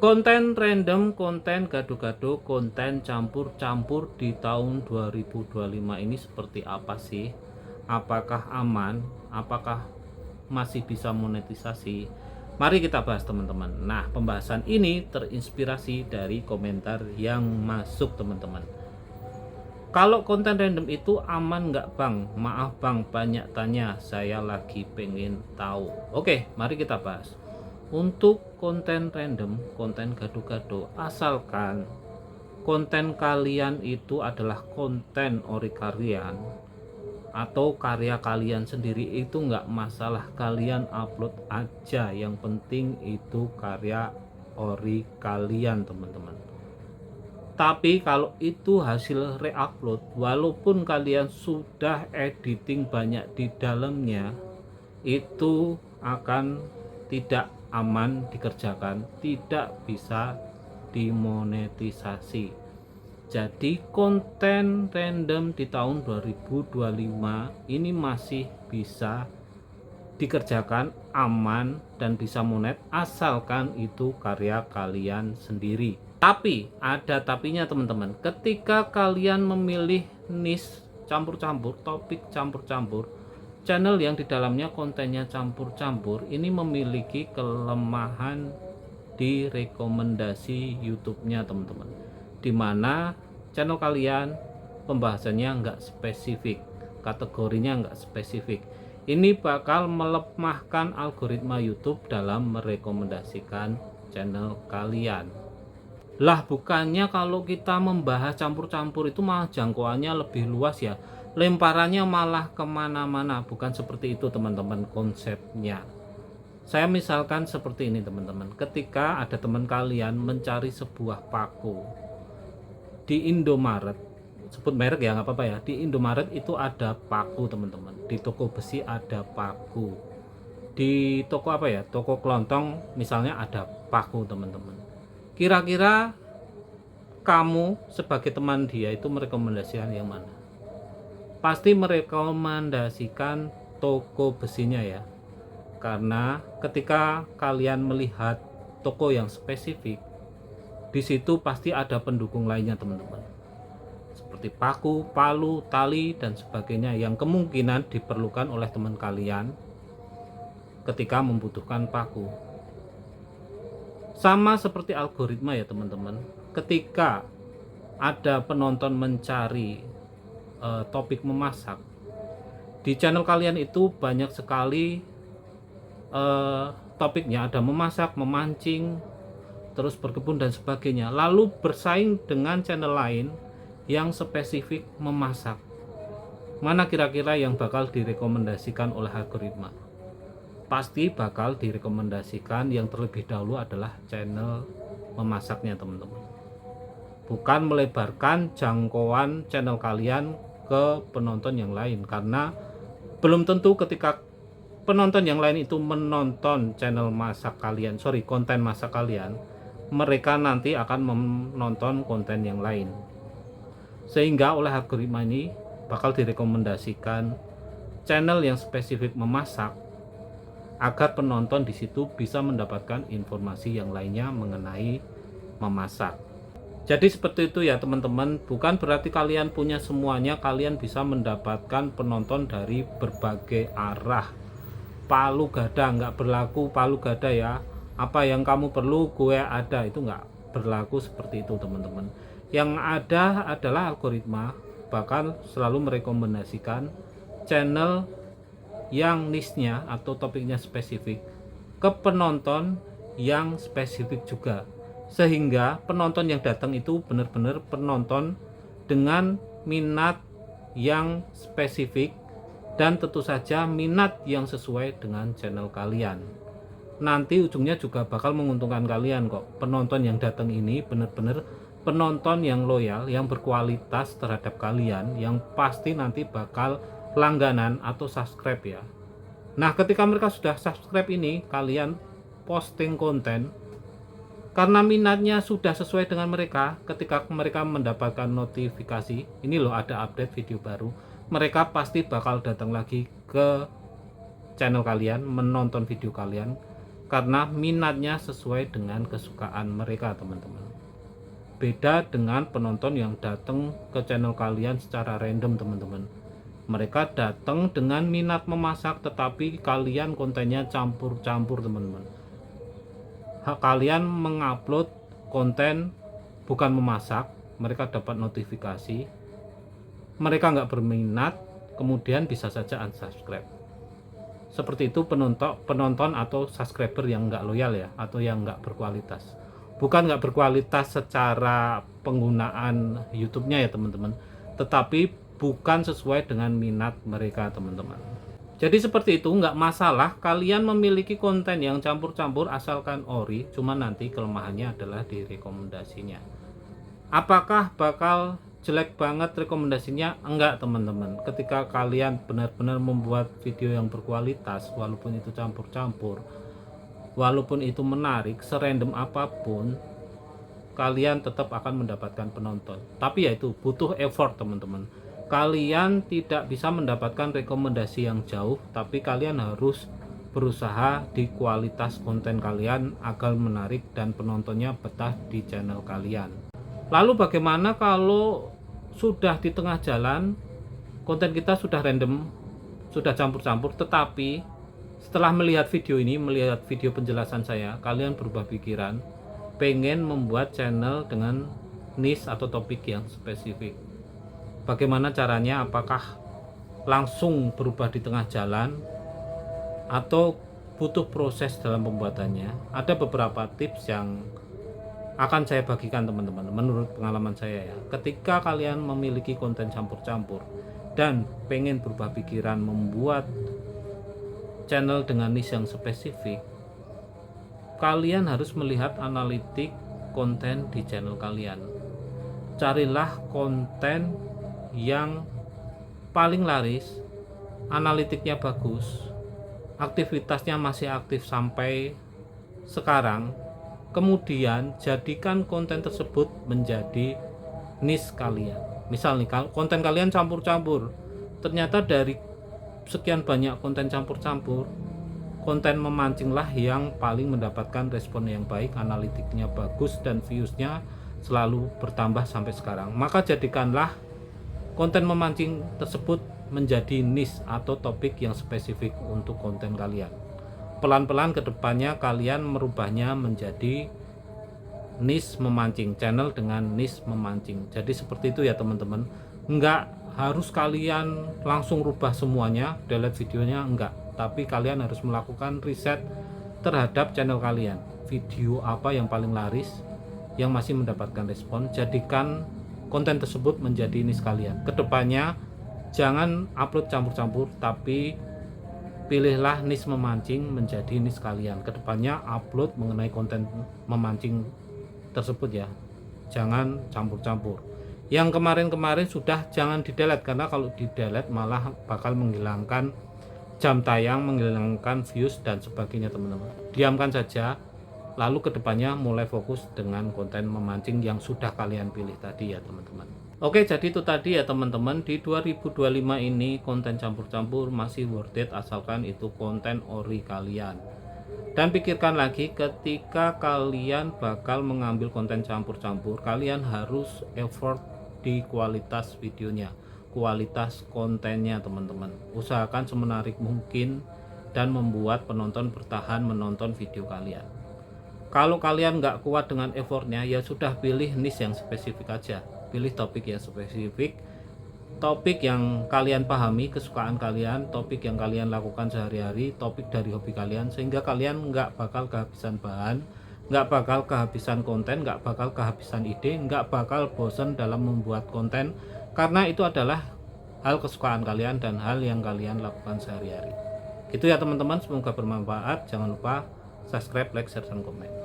Konten random, konten gado-gado, konten campur-campur di tahun 2025 ini seperti apa sih? Apakah aman? Apakah masih bisa monetisasi? Mari kita bahas teman-teman. Nah, pembahasan ini terinspirasi dari komentar yang masuk teman-teman. Kalau konten random itu aman nggak bang? Maaf bang, banyak tanya, saya lagi pengen tahu. Oke, mari kita bahas. Untuk konten random, konten gado-gado, asalkan konten kalian itu adalah konten ori kalian atau karya kalian sendiri, itu nggak masalah, kalian upload aja, yang penting itu karya ori kalian teman-teman. Tapi kalau itu hasil reupload, walaupun kalian sudah editing banyak di dalamnya, itu akan tidak aman dikerjakan, tidak bisa dimonetisasi. Jadi konten random di tahun 2025 ini masih bisa dikerjakan, aman dan bisa monet, asalkan itu karya kalian sendiri. Tapi ada tapinya teman-teman, ketika kalian memilih niche campur-campur, topik campur-campur, channel yang di dalamnya kontennya campur-campur ini memiliki kelemahan di rekomendasi YouTube-nya teman-teman, dimana channel kalian pembahasannya nggak spesifik, kategorinya nggak spesifik. Ini bakal melemahkan algoritma YouTube dalam merekomendasikan channel kalian. Lah bukannya kalau kita membahas campur-campur itu malah jangkauannya lebih luas ya, lemparannya malah kemana-mana. Bukan seperti itu teman-teman konsepnya. Saya misalkan seperti ini teman-teman, ketika ada teman kalian mencari sebuah paku di Indomaret, sebut merek ya nggak apa-apa ya, di Indomaret itu ada paku teman-teman, di toko besi ada paku, di toko apa ya, toko kelontong misalnya ada paku teman-teman. Kira-kira kamu sebagai teman dia itu merekomendasikan yang mana? Pasti merekomendasikan toko besinya ya, karena ketika kalian melihat toko yang spesifik, di situ pasti ada pendukung lainnya teman-teman, seperti paku, palu, tali dan sebagainya yang kemungkinan diperlukan oleh teman kalian ketika membutuhkan paku. Sama seperti algoritma ya teman-teman, ketika ada penonton mencari topik memasak, di channel kalian itu banyak sekali topiknya, ada memasak, memancing, terus berkebun dan sebagainya, lalu bersaing dengan channel lain yang spesifik memasak. Mana kira-kira yang bakal direkomendasikan oleh algoritma? Pasti bakal direkomendasikan yang terlebih dahulu adalah channel memasaknya teman-teman, bukan melebarkan jangkauan channel kalian ke penonton yang lain, karena belum tentu ketika penonton yang lain itu menonton channel masak kalian, konten masak kalian, mereka nanti akan menonton konten yang lain, sehingga oleh algoritma ini bakal direkomendasikan channel yang spesifik memasak agar penonton di situ bisa mendapatkan informasi yang lainnya mengenai memasak. Jadi seperti itu ya teman-teman, bukan berarti kalian punya semuanya, kalian bisa mendapatkan penonton dari berbagai arah. Palu gada nggak berlaku, palu gada ya, apa yang kamu perlu gue ada, itu nggak berlaku seperti itu teman-teman. Yang ada adalah algoritma bakal selalu merekomendasikan channel yang niche-nya atau topiknya spesifik ke penonton yang spesifik juga, sehingga penonton yang datang itu benar-benar penonton dengan minat yang spesifik dan tentu saja minat yang sesuai dengan channel kalian. Nanti ujungnya juga bakal menguntungkan kalian kok. Penonton yang datang ini benar-benar penonton yang loyal, yang berkualitas terhadap kalian, yang pasti nanti bakal langganan atau subscribe ya. Nah ketika mereka sudah subscribe ini, kalian posting konten karena minatnya sudah sesuai dengan mereka. Ketika mereka mendapatkan notifikasi, ini loh ada update video baru, mereka pasti bakal datang lagi ke channel kalian, menonton video kalian, karena minatnya sesuai dengan kesukaan mereka teman-teman. Beda dengan penonton yang datang ke channel kalian secara random teman-teman. Mereka datang dengan minat memasak, tetapi kalian kontennya campur-campur teman-teman. Kalian mengupload konten bukan memasak, mereka dapat notifikasi, mereka nggak berminat, kemudian bisa saja unsubscribe. Seperti itu penonton atau subscriber yang nggak loyal ya, atau yang nggak berkualitas. Bukan nggak berkualitas secara penggunaan YouTube-nya ya teman-teman, tetapi bukan sesuai dengan minat mereka teman-teman. Jadi seperti itu, nggak masalah kalian memiliki konten yang campur-campur asalkan ori, cuma nanti kelemahannya adalah di rekomendasinya. Apakah bakal jelek banget rekomendasinya? Enggak teman-teman. Ketika kalian benar-benar membuat video yang berkualitas, walaupun itu campur-campur, walaupun itu menarik, serandom apapun, kalian tetap akan mendapatkan penonton. Tapi ya itu butuh effort teman-teman. Kalian tidak bisa mendapatkan rekomendasi yang jauh, tapi kalian harus berusaha di kualitas konten kalian agar menarik dan penontonnya betah di channel kalian. Lalu bagaimana kalau sudah di tengah jalan, konten kita sudah random, sudah campur-campur, tetapi setelah melihat video ini, melihat video penjelasan saya, kalian berubah pikiran, pengen membuat channel dengan niche atau topik yang spesifik. Bagaimana caranya? Apakah langsung berubah di tengah jalan atau butuh proses dalam pembuatannya? Ada beberapa tips yang akan saya bagikan teman-teman menurut pengalaman saya ya. Ketika kalian memiliki konten campur-campur dan pengen berubah pikiran membuat channel dengan niche yang spesifik, kalian harus melihat analitik konten di channel kalian. Carilah konten yang paling laris, analitiknya bagus, aktivitasnya masih aktif sampai sekarang, kemudian jadikan konten tersebut menjadi niche kalian. Misal nih, konten kalian campur-campur, ternyata dari sekian banyak konten campur-campur, konten memancinglah yang paling mendapatkan respon yang baik, analitiknya bagus, dan viewsnya selalu bertambah sampai sekarang. Maka jadikanlah konten memancing tersebut menjadi niche atau topik yang spesifik untuk konten kalian. Pelan-pelan ke depannya kalian merubahnya menjadi niche memancing, channel dengan niche memancing. Jadi seperti itu ya teman-teman. Enggak harus kalian langsung rubah semuanya, delete videonya, enggak. Tapi kalian harus melakukan riset terhadap channel kalian. Video apa yang paling laris, yang masih mendapatkan respon, jadikan konten tersebut menjadi niche kalian. Kedepannya jangan upload campur-campur, tapi pilihlah niche memancing menjadi niche kalian. Kedepannya upload mengenai konten memancing tersebut ya, jangan campur-campur. Yang kemarin-kemarin sudah jangan di-delete, karena kalau di-delete malah bakal menghilangkan jam tayang, menghilangkan views dan sebagainya teman-teman. Diamkan saja, lalu kedepannya mulai fokus dengan konten memancing yang sudah kalian pilih tadi ya teman-teman. Oke, jadi itu tadi ya teman-teman. Di 2025 ini konten campur-campur masih worth it asalkan itu konten ori kalian. Dan pikirkan lagi, ketika kalian bakal mengambil konten campur-campur, kalian harus effort di kualitas videonya, kualitas kontennya teman-teman. Usahakan semenarik mungkin dan membuat penonton bertahan menonton video kalian. Kalau kalian nggak kuat dengan effortnya, ya sudah pilih niche yang spesifik aja. Pilih topik yang spesifik, topik yang kalian pahami, kesukaan kalian, topik yang kalian lakukan sehari-hari, topik dari hobi kalian, sehingga kalian nggak bakal kehabisan bahan, nggak bakal kehabisan konten, nggak bakal kehabisan ide, nggak bakal bosan dalam membuat konten, karena itu adalah hal kesukaan kalian dan hal yang kalian lakukan sehari-hari. Gitu ya teman-teman, semoga bermanfaat. Jangan lupa subscribe, like, share, dan komen.